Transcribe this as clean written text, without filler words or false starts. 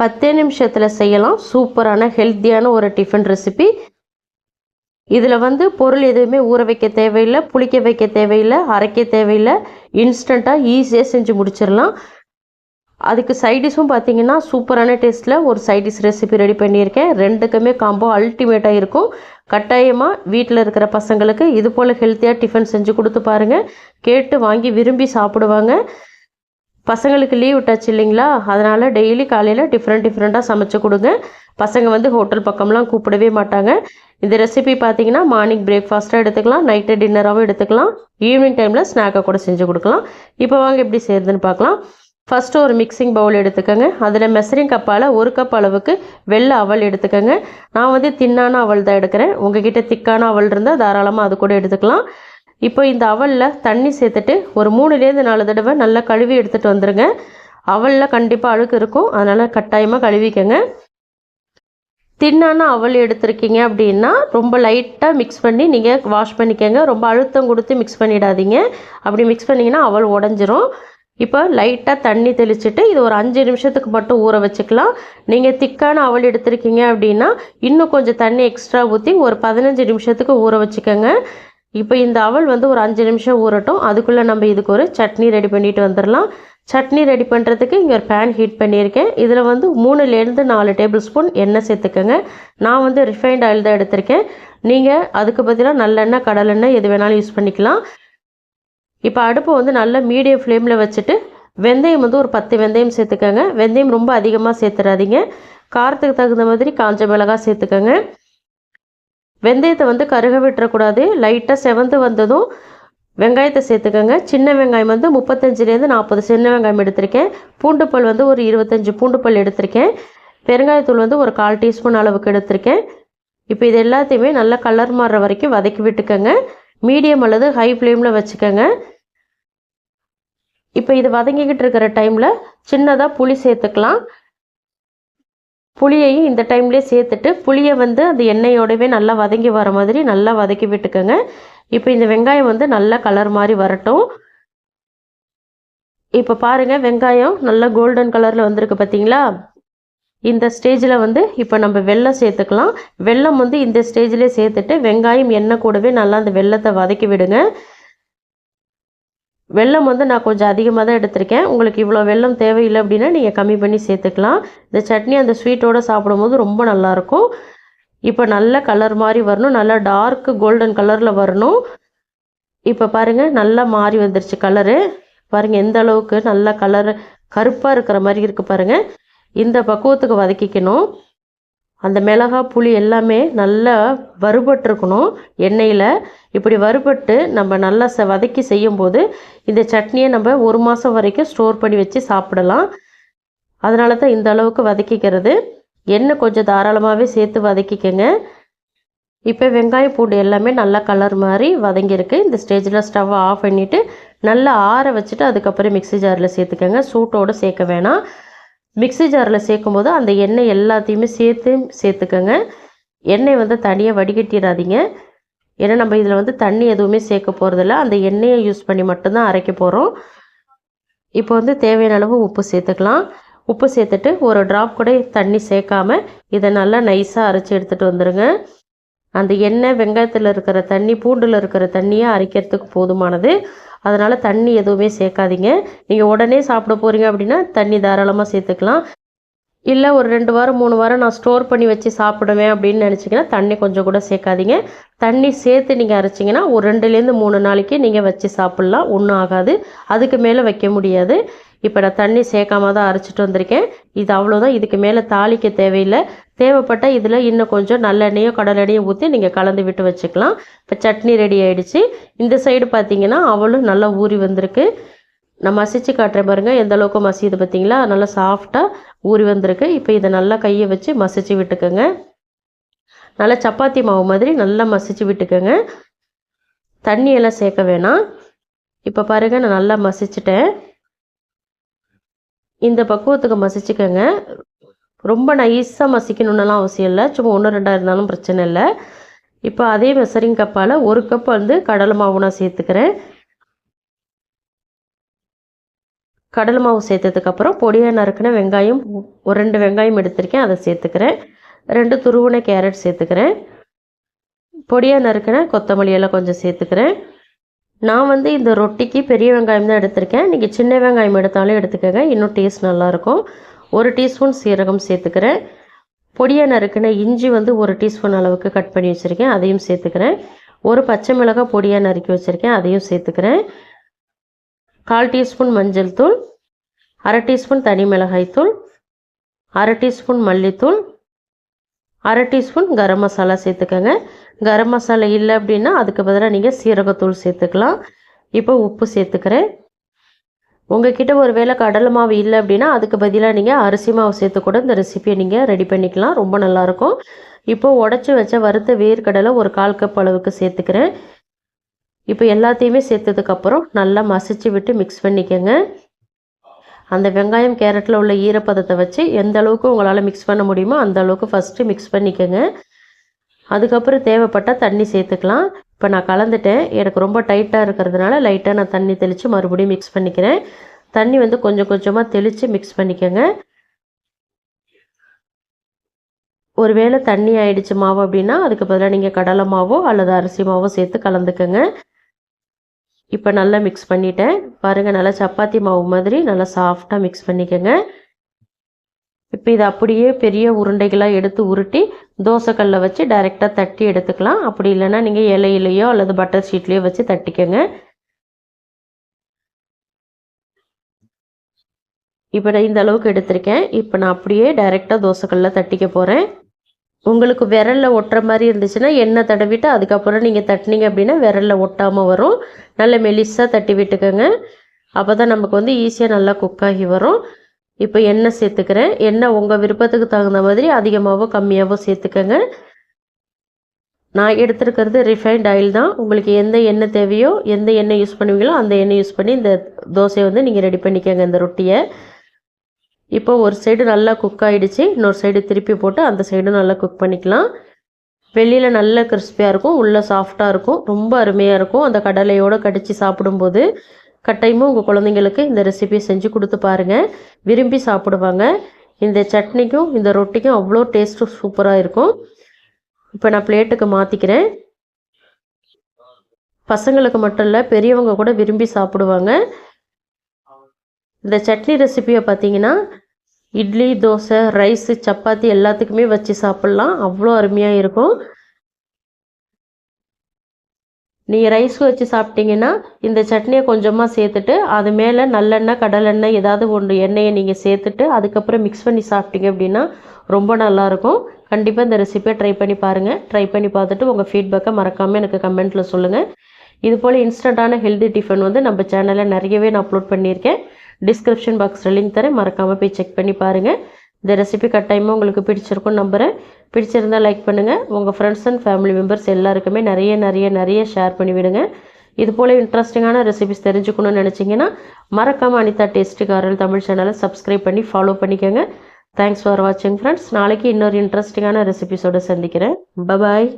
10 நிமிஷத்தில் செய்யலாம். சூப்பரான ஹெல்த்தியான ஒரு டிஃபன் ரெசிபி. இதில் வந்து பொருள் எதுவுமே ஊற வைக்க தேவையில்லை, புளிக்க வைக்க தேவையில்லை, அரைக்க தேவையில்லை. இன்ஸ்டண்ட்டாக ஈஸியாக செஞ்சு முடிச்சிடலாம். அதுக்கு சைடிஷும் பார்த்தீங்கன்னா சூப்பரான டேஸ்ட்டில் ஒரு சைடிஷ் ரெசிபி ரெடி பண்ணியிருக்கேன். ரெண்டுக்குமே காம்போ அல்டிமேட்டாக இருக்கும். கட்டாயமாக வீட்டில் இருக்கிற பசங்களுக்கு இது போல் ஹெல்த்தியாக டிஃபன் செஞ்சு கொடுத்து பாருங்கள். கேட்டு வாங்கி விரும்பி சாப்பிடுவாங்க. பசங்களுக்கு லீவ் விட்டாச்சு இல்லைங்களா, அதனால் டெய்லி காலையில் டிஃப்ரெண்ட்டாக சமைச்சு கொடுங்க. பசங்க வந்து ஹோட்டல் பக்கம்லாம் கூப்பிடவே மாட்டாங்க. இந்த ரெசிபி பார்த்தீங்கன்னா மார்னிங் பிரேக்ஃபாஸ்ட்டாக எடுத்துக்கலாம், நைட்டு டின்னராகவும் எடுத்துக்கலாம், ஈவினிங் டைமில் ஸ்நாக்கை கூட செஞ்சு கொடுக்கலாம். இப்போ வாங்க எப்படி செய்யுதுன்னு பார்க்கலாம். ஃபஸ்ட்டு ஒரு மிக்சிங் பவுல் எடுத்துக்கோங்க. அதில் மெஷரிங் கப்பால் 1 கப் அளவுக்கு வெள்ளை அவல் எடுத்துக்கோங்க. நான் வந்து தின்னான அவல் தான் எடுக்கிறேன். உங்ககிட்ட திக்கான அவல் இருந்தால் தாராளமாக அது கூட எடுத்துக்கலாம். இப்போ இந்த அவலில் தண்ணி சேர்த்துட்டு ஒரு 3லேருந்து 4 தடவை நல்லா கழுவி எடுத்துகிட்டு வந்துடுங்க. அவலில் கண்டிப்பாக அழுக்கு இருக்கும், அதனால் கட்டாயமாக கழுவிக்கங்க. தின்னான அவல் எடுத்துருக்கீங்க அப்படின்னா ரொம்ப லைட்டாக மிக்ஸ் பண்ணி நீங்கள் வாஷ் பண்ணிக்கோங்க. ரொம்ப அழுத்தம் கொடுத்து மிக்ஸ் பண்ணிடாதீங்க. அப்படி மிக்ஸ் பண்ணிங்கன்னா அவல் உடஞ்சிரும். இப்போ லைட்டாக தண்ணி தெளிச்சுட்டு இது ஒரு 5 நிமிஷத்துக்கு மட்டும் ஊற வச்சுக்கலாம். நீங்கள் திக்கான அவல் எடுத்துருக்கீங்க அப்படின்னா இன்னும் கொஞ்சம் தண்ணி எக்ஸ்ட்ரா ஊற்றி ஒரு 15 நிமிஷத்துக்கு ஊற வச்சுக்கோங்க. இப்போ இந்த அவல் வந்து ஒரு 5 நிமிஷம் ஊறட்டும். அதுக்குள்ளே நம்ம இதுக்கு ஒரு சட்னி ரெடி பண்ணிட்டு வந்துடலாம். சட்னி ரெடி பண்ணுறதுக்கு இங்கே ஒரு பேன் ஹீட் பண்ணியிருக்கேன். இதில் வந்து 3லேருந்து 4 டேபிள் ஸ்பூன் எண்ணெய் சேர்த்துக்கோங்க. நான் வந்து ரிஃபைண்ட் ஆயில் தான் எடுத்திருக்கேன். நீங்கள் அதுக்கு பதிலாக நல்லெண்ணெய், கடலெண்ணெய் எது வேணாலும் யூஸ் பண்ணிக்கலாம். இப்போ அடுப்பை வந்து நல்லா மீடியம் ஃப்ளேமில் வச்சுட்டு வெந்தயம் வந்து ஒரு 10 வெந்தயம் சேர்த்துக்கோங்க. வெந்தயம் ரொம்ப அதிகமாக சேர்த்துறாதீங்க. காரத்துக்கு தகுந்த மாதிரி காஞ்ச மிளகாய் சேர்த்துக்கோங்க. வெந்தயத்தை வந்து கருக விட்டுறக்கூடாது. லைட்டாக செவந்து வந்ததும் வெங்காயத்தை சேர்த்துக்கோங்க. சின்ன வெங்காயம் வந்து 35லேருந்து 40 சின்ன வெங்காயம் எடுத்திருக்கேன். பூண்டுப்பல் வந்து ஒரு 25 பூண்டுப்பல் எடுத்திருக்கேன். பெருங்காயத்தூள் வந்து ஒரு 1/4 டீஸ்பூன் அளவுக்கு எடுத்திருக்கேன். இப்போ இது எல்லாத்தையுமே நல்லா கலர் மாறுற வரைக்கும் வதக்கி விட்டுக்கோங்க. மீடியம் அல்லது ஹை ஃப்ளேமில் வச்சுக்கோங்க. இப்போ இது வதங்கிக்கிட்டு இருக்கிற டைமில் சின்னதாக புளி சேர்த்துக்கலாம். புளியையும் இந்த டைம்லேயே சேர்த்துட்டு புளியை வந்து அந்த எண்ணெயோடவே நல்லா வதங்கி வர மாதிரி நல்லா வதக்கி விட்டுக்கோங்க. இப்போ இந்த வெங்காயம் வந்து நல்லா கலர் மாதிரி வரட்டும். இப்போ பாருங்கள், வெங்காயம் நல்லா கோல்டன் கலரில் வந்திருக்கு பார்த்தீங்களா. இந்த ஸ்டேஜில் வந்து இப்போ நம்ம வெல்லம் சேர்த்துக்கலாம். வெல்லம் வந்து இந்த ஸ்டேஜ்லேயே சேர்த்துட்டு வெங்காயம் எண்ணெய் கூடவே நல்லா அந்த வெல்லத்தை வதக்கி விடுங்க. வெல்லம் வந்து நான் கொஞ்சம் அதிகமாக தான் எடுத்திருக்கேன். உங்களுக்கு இவ்வளோ வெல்லம் தேவையில்லை அப்படின்னா நீங்கள் கம்மி பண்ணி சேர்த்துக்கலாம். இந்த சட்னி அந்த ஸ்வீட்டோடு சாப்பிடும்போது ரொம்ப நல்லாயிருக்கும். இப்போ நல்ல கலர் மாதிரி வரணும், நல்லா டார்க் கோல்டன் கலரில் வரணும். இப்போ பாருங்கள், நல்லா மாறி வந்துருச்சு கலரு. பாருங்கள் எந்த அளவுக்கு நல்லா கலரு கருப்பாக இருக்கிற மாதிரி இருக்குது பாருங்கள். இந்த பக்குவத்துக்கு வதக்கிக்கணும். அந்த மிளகாய், புளி எல்லாமே நல்லா வறுபட்டுருக்கணும் எண்ணெயில். இப்படி வறுபட்டு நம்ம நல்லா வதக்கி செய்யும்போது இந்த சட்னியை நம்ம 1 மாதம் வரைக்கும் ஸ்டோர் பண்ணி வச்சு சாப்பிடலாம். அதனால தான் இந்த அளவுக்கு வதக்கிக்கிறது. எண்ணெய் கொஞ்சம் தாராளமாகவே சேர்த்து வதக்கிக்கங்க. இப்போ வெங்காயம், பூண்டு எல்லாமே நல்லா கலர் மாதிரி வதங்கியிருக்கு. இந்த ஸ்டேஜில் ஸ்டவ்வை ஆஃப் பண்ணிவிட்டு நல்லா ஆற வச்சுட்டு அதுக்கப்புறம் மிக்ஸி ஜாரில் சேர்த்துக்கங்க. சூட்டோடு சேர்க்க வேணாம். மிக்ஸி ஜாரில் சேர்க்கும்போது அந்த எண்ணெய் எல்லாத்தையுமே சேர்த்துக்கோங்க. எண்ணெய் வந்து தனியாக வடிகட்டிடாதீங்க. ஏன்னா நம்ம இதில் வந்து தண்ணி எதுவுமே சேர்க்க போகிறதில்ல, அந்த எண்ணெயை யூஸ் பண்ணி மட்டும்தான் அரைக்க போகிறோம். இப்போ வந்து தேவையான அளவு உப்பு சேர்த்துக்கலாம். உப்பு சேர்த்துட்டு ஒரு ட்ராப் கூட தண்ணி சேர்க்காம இதை நல்லா நைஸாக அரைச்சி எடுத்துகிட்டு வந்துடுங்க. அந்த எண்ணெய், வெங்காயத்தில் இருக்கிற தண்ணி, பூண்டில் இருக்கிற தண்ணியை அரைக்கிறதுக்கு போதுமானது. அதனால் தண்ணி எதுவுமே சேர்க்காதீங்க. நீங்கள் உடனே சாப்பிட போகிறீங்க அப்படின்னா தண்ணி தாராளமாக சேர்த்துக்கலாம். இல்லை ஒரு 2 வாரம் 3 வாரம் நான் ஸ்டோர் பண்ணி வச்சு சாப்பிடுவேன் அப்படின்னு நினச்சிங்கன்னா தண்ணி கொஞ்சம் கூட சேர்க்காதீங்க. தண்ணி சேர்த்து நீங்கள் அரைச்சிங்கன்னா ஒரு 2லேருந்து 3 நாளைக்கு நீங்கள் வச்சு சாப்பிட்லாம், ஒன்றும் ஆகாது. அதுக்கு மேலே வைக்க முடியாது. இப்போ நான் தண்ணி சேர்க்காம தான் அரைச்சிட்டு வந்திருக்கேன். இது அவ்வளோதான். இதுக்கு மேலே தாளிக்க தேவையில்லை. தேவைப்பட்டால் இதில் இன்னும் கொஞ்சம் நல்லெண்ணெயோ கடலெண்ணெயோ ஊற்றி நீங்கள் கலந்து விட்டு வச்சுக்கலாம். இப்போ சட்னி ரெடி ஆகிடுச்சு. இந்த சைடு பார்த்தீங்கன்னா அவளும் நல்லா ஊறி வந்திருக்கு. நான் மசிச்சு காட்டுறேன் பாருங்கள், எந்த அளவுக்கு மசியுது பார்த்தீங்களா. நல்லா சாஃப்டாக ஊறி வந்திருக்கு. இப்போ இதை நல்லா கையை வச்சு மசிச்சு விட்டுக்கோங்க. நல்லா சப்பாத்தி மாவு மாதிரி நல்லா மசிச்சு விட்டுக்கோங்க. தண்ணியெல்லாம் சேர்க்க வேணாம். இப்போ பாருங்கள், நான் நல்லா மசிச்சுட்டேன். இந்த பக்குவத்துக்கு மசிச்சுக்கோங்க. ரொம்ப நைஸாக மசிக்கணுன்னெல்லாம் அவசியம் இல்லை. சும்மா 1-2 இருந்தாலும் பிரச்சனை இல்லை. இப்போ அதே மெஷரிங் கப்பால் 1 கப் வந்து கடலை மாவு நான் சேர்த்துக்கிறேன். கடலை மாவு சேர்த்ததுக்கப்புறம் பொடியாக நறுக்கின வெங்காயம் ஒரு 2 வெங்காயம் எடுத்திருக்கேன், அதை சேர்த்துக்கிறேன். 2 துருவின கேரட் சேர்த்துக்கிறேன். பொடியாக நறுக்கின கொத்தமல்லி எல்லாம் கொஞ்சம் சேர்த்துக்கிறேன். நான் வந்து இந்த ரொட்டிக்கு பெரிய வெங்காயம் தான் எடுத்திருக்கேன். நீங்கள் சின்ன வெங்காயம் எடுத்தாலும் எடுத்துக்கோங்க, இன்னும் டேஸ்ட் நல்லாயிருக்கும். 1 டீஸ்பூன் சீரகம் சேர்த்துக்கிறேன். பொடியாக நறுக்கின இஞ்சி வந்து 1 டீஸ்பூன் அளவுக்கு கட் பண்ணி வச்சுருக்கேன், அதையும் சேர்த்துக்கிறேன். 1 பச்சை மிளகாய் பொடியாக நறுக்கி வச்சுருக்கேன், அதையும் சேர்த்துக்கிறேன். 1/4 டீஸ்பூன் மஞ்சள் தூள், 1/2 டீஸ்பூன் தனி மிளகாய் தூள், 1/2 டீஸ்பூன் மல்லித்தூள், 1/2 டீஸ்பூன் கரம் மசாலா சேர்த்துக்கோங்க. கரம் மசாலா இல்லை அப்படின்னா அதுக்கு பதிலாக நீங்கள் சீரகத்தூள் சேர்த்துக்கலாம். இப்போ உப்பு சேர்த்துக்கிறேன். உங்கள்கிட்ட ஒரு வேளை கடலை மாவு இல்லை அப்படின்னா அதுக்கு பதிலாக நீங்கள் அரிசி மாவு சேர்த்து கூட இந்த ரெசிபியை நீங்கள் ரெடி பண்ணிக்கலாம், ரொம்ப நல்லாயிருக்கும். இப்போ உடச்சி வச்ச வறுத்த வேர்க்கடலை ஒரு 1/4 கப் அளவுக்கு சேர்த்துக்கிறேன். இப்போ எல்லாத்தையுமே சேர்த்ததுக்கப்புறம் நல்லா மசிச்சு விட்டு மிக்ஸ் பண்ணிக்கோங்க. அந்த வெங்காயம் கேரட்டில் உள்ள ஈரப்பதத்தை வச்சு எந்த அளவுக்கு உங்களால் மிக்ஸ் பண்ண முடியுமோ அந்த அளவுக்கு ஃபஸ்ட்டு மிக்ஸ் பண்ணிக்கோங்க. அதுக்கப்புறம் தேவைப்பட்டால் தண்ணி சேர்த்துக்கலாம். இப்போ நான் கலந்துட்டேன், எனக்கு ரொம்ப டைட்டாக இருக்கிறதுனால லைட்டாக நான் தண்ணி தெளித்து மறுபடியும் மிக்ஸ் பண்ணிக்கிறேன். தண்ணி வந்து கொஞ்சம் கொஞ்சமாக தெளித்து மிக்ஸ் பண்ணிக்கோங்க. ஒரு வேளை தண்ணி ஆயிடுச்சு மாவு அப்படின்னா அதுக்கு பதிலாக நீங்கள் கடலை மாவோ அல்லது அரிசி மாவோ சேர்த்து கலந்துக்கோங்க. இப்போ நல்லா மிக்ஸ் பண்ணிட்டேன் பாருங்கள், நல்லா சப்பாத்தி மாவு மாதிரி நல்லா சாஃப்டாக மிக்ஸ் பண்ணிக்கோங்க. இப்போ இதை அப்படியே பெரிய உருண்டைகளாக எடுத்து உருட்டி தோசைக்கல்லில் வச்சு டைரெக்டாக தட்டி எடுத்துக்கலாம். அப்படி இல்லைன்னா நீங்கள் இலையிலையோ அல்லது பட்டர் ஷீட்லேயோ வச்சு தட்டிக்கோங்க. இப்போ நான் இந்த அளவுக்கு எடுத்திருக்கேன். இப்போ நான் அப்படியே டைரெக்டாக தோசைக்கல்லில் தட்டிக்க போகிறேன். உங்களுக்கு விரலில் ஒட்டுற மாதிரி இருந்துச்சுன்னா எண்ணெய் தடவிட்டு அதுக்கப்புறம் நீங்கள் தட்டினீங்க அப்படின்னா விரலில் ஒட்டாமல் வரும். நல்ல மெலிசாக தட்டி விட்டுக்கோங்க, அப்போ தான் நமக்கு வந்து ஈஸியாக நல்லா குக்காகி வரும். இப்போ எண்ணெய் சேர்த்துக்கிறேன். எண்ணெய் உங்கள் விருப்பத்துக்கு தகுந்த மாதிரி அதிகமாகவோ கம்மியாகவோ சேர்த்துக்கோங்க. நான் எடுத்துருக்கிறது ரிஃபைண்ட் ஆயில் தான். உங்களுக்கு எந்த எண்ணெய் தேவையோ எந்த எண்ணெய் யூஸ் பண்ணுவீங்களோ அந்த எண்ணெய் யூஸ் பண்ணி இந்த தோசையை வந்து நீங்கள் ரெடி பண்ணிக்கோங்க, இந்த ரொட்டியை. இப்போ ஒரு சைடு நல்லா குக் ஆகிடுச்சு, இன்னொரு சைடு திருப்பி போட்டு அந்த சைடும் நல்லா குக் பண்ணிக்கலாம். வெளியில் நல்ல கிறிஸ்பியாக இருக்கும், உள்ளே சாஃப்டாக இருக்கும், ரொம்ப அருமையாக இருக்கும். அந்த கடலையோடு கடித்து சாப்பிடும்போது கட்டாயமும் உங்கள் குழந்தைங்களுக்கு இந்த ரெசிபியை செஞ்சு கொடுத்து பாருங்கள், விரும்பி சாப்பிடுவாங்க. இந்த சட்னிக்கும் இந்த ரொட்டிக்கும் அவ்வளோ டேஸ்ட்டும் சூப்பராக இருக்கும். இப்போ நான் பிளேட்டுக்கு மாற்றிக்கிறேன். பசங்களுக்கு மட்டும் இல்லை பெரியவங்க கூட விரும்பி சாப்பிடுவாங்க. இந்த சட்னி ரெசிபியை பார்த்தீங்கன்னா இட்லி, தோசை, ரைஸு, சப்பாத்தி எல்லாத்துக்குமே வச்சு சாப்பிட்லாம், அவ்வளோ அருமையாக இருக்கும். நீங்கள் ரைஸ்க்கு வச்சு சாப்பிட்டீங்கன்னா இந்த சட்னியை கொஞ்சமாக சேர்த்துட்டு அது மேலே நல்லெண்ணெய், கடலெண்ணெய் ஏதாவது ஒன்று எண்ணெயை நீங்கள் சேர்த்துட்டு அதுக்கப்புறம் மிக்ஸ் பண்ணி சாப்பிட்டீங்க அப்படின்னா ரொம்ப நல்லாயிருக்கும். கண்டிப்பாக இந்த ரெசிபியை ட்ரை பண்ணி பாருங்கள். ட்ரை பண்ணி பார்த்துட்டு உங்கள் ஃபீட்பேக்கை மறக்காமல் எனக்கு கமெண்ட்டில் சொல்லுங்கள். இதுபோல் இன்ஸ்டண்ட்டான ஹெல்தி டிஃபன் வந்து நம்ம சேனலில் நிறையவே நான் அப்லோட் பண்ணியிருக்கேன். டிஸ்கிரிப்ஷன் பாக்ஸில் லிங்க் தரேன், மறக்காமல் போய் செக் பண்ணி பாருங்கள். இந்த ரெசிபி கட்டாயமாக உங்களுக்கு பிடிச்சிருக்கும் நம்புகிறேன். பிடிச்சிருந்தால் லைக் பண்ணுங்கள். உங்கள் ஃப்ரெண்ட்ஸ் அண்ட் ஃபேமிலி மெம்பர்ஸ் எல்லாருக்குமே நிறைய ஷேர் பண்ணிவிடுங்க. இதுபோல் இன்ட்ரெஸ்டிங்கான ரெசிபிஸ் தெரிஞ்சுக்கணும்னு நினச்சிங்கன்னா மறக்காமல் அனிதா டேஸ்டி காரல் தமிழ் சேனலை சப்ஸ்கிரைப் பண்ணி ஃபாலோ பண்ணிக்கோங்க. தேங்க்ஸ் ஃபார் வாட்சிங் ஃப்ரெண்ட்ஸ். நாளைக்கு இன்னொரு இன்ட்ரெஸ்டிங்கான ரெசிபிஸோடு சந்திக்கிறேன். பபாய்.